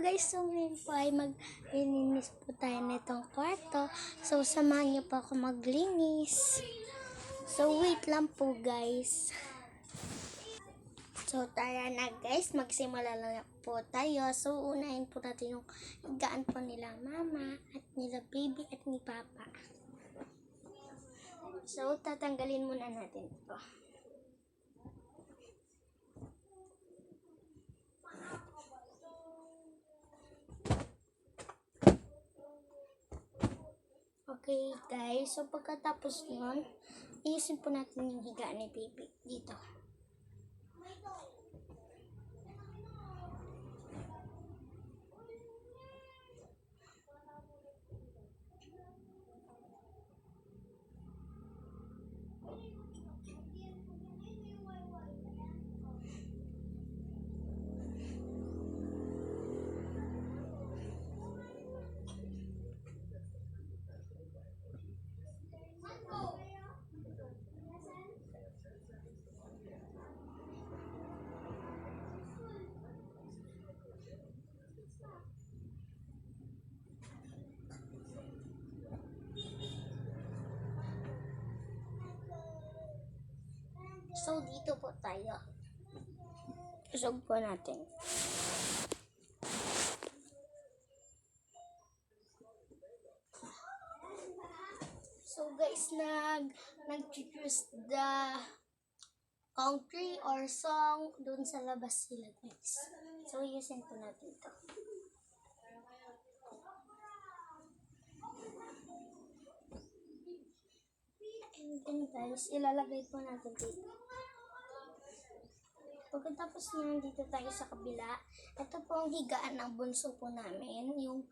guys, so ngayon po ay maglilinis po tayo nitong kwarto. So samahan niyo po ako maglinis. So wait lang po guys. So tara na guys, magsimula lang po tayo. So unahin po natin yung higaan po nila mama at nila baby at ni papa. So tatanggalin muna natin ito. Okay guys, so pagkatapos nun, iusin po natin yung higaan ni baby dito. So dito po tayo. Usog po natin. So guys, nag-choose the country or song doon sa labas sila guys. So yusin po natin ito. And then guys, ilalagay po natin dito. Pagkatapos na dito tayo sa kabila, ito po ang higaan ng bunso po namin. Yung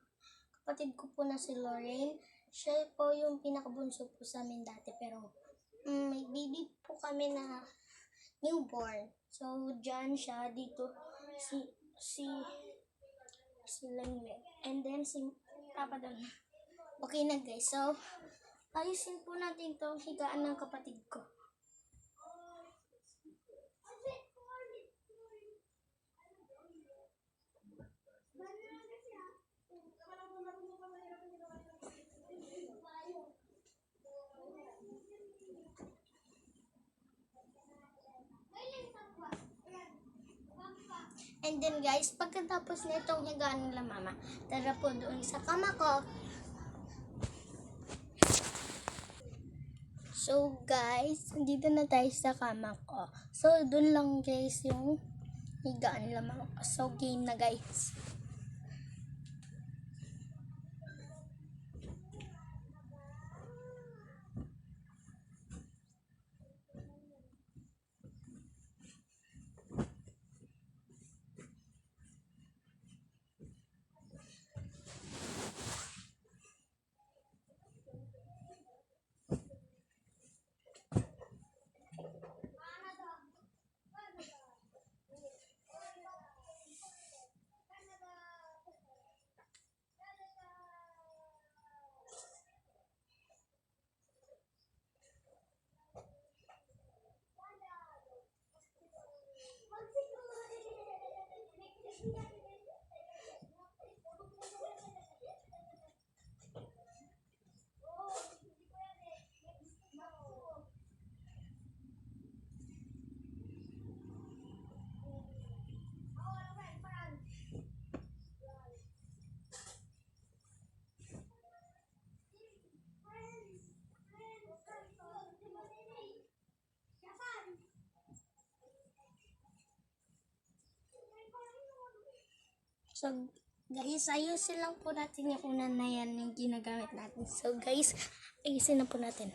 kapatid ko po na si Lorraine, siya po yung pinakabunso po sa amin dati. Pero may baby po kami na newborn. So, dyan siya, dito, si Lengle. And then, si Papa doon. Okay na guys. So, ayusin po natin itong higaan ng kapatid ko. And then guys, pagkatapos na itong higaan nila mama, tara po doon sa kama ko. So guys, dito na tayo sa kama ko. So doon lang guys yung higaan nila mama ko. So game na guys. So, guys, ayusin lang po natin yung una na yan yung ginagamit natin. So, guys, ayusin na po natin.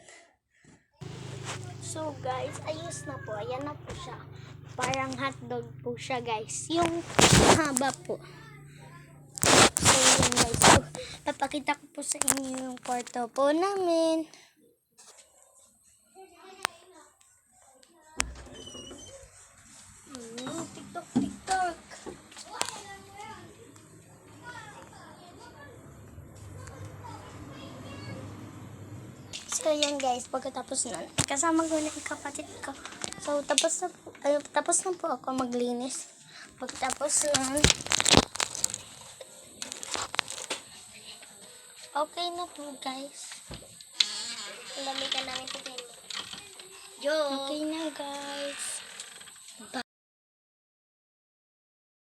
So, guys, ayos na po. Ayan na po siya. Parang hotdog po siya, guys. Yung haba po. So, yun, guys. So, papakita ko po sa inyo yung kwarto po namin. TikTok. So, yan guys, pagkatapos nun, kasama ko na yung kapatid ko. So, tapos na po ako maglinis. Pagkatapos nun, Okay na po, guys. Lamitan namin ito din. Okay na, guys.